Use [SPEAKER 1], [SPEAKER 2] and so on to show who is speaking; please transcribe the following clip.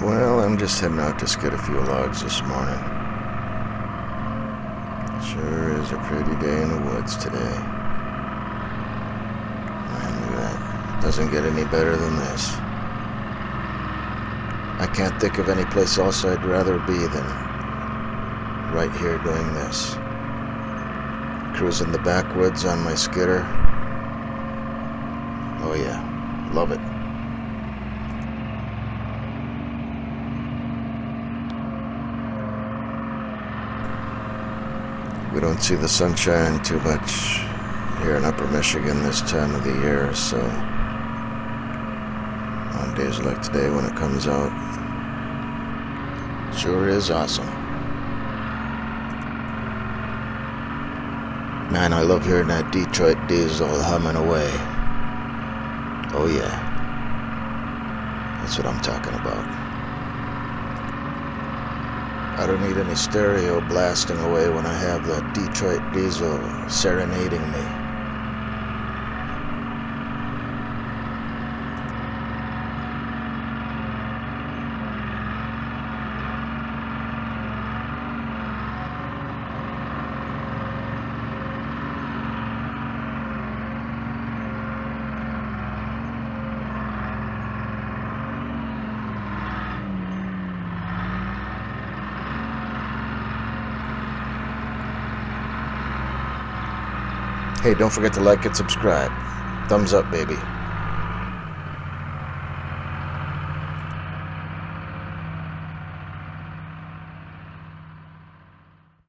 [SPEAKER 1] Well, I'm just heading out to skid a few logs this morning. Sure is a pretty day in the woods today. Man, look at that. Doesn't get any better than this. I can't think of any place else I'd rather be than right here doing this. Cruising the backwoods on my skidder. Oh yeah, love it. We don't see the sunshine too much here in Upper Michigan this time of the year, so on days like today when it comes out, sure is awesome. Man, I love hearing that Detroit diesel humming away. Oh yeah, that's what I'm talking about. I don't need any stereo blasting away when I have that Detroit diesel serenading me. Hey, don't forget to like and subscribe. Thumbs up, baby.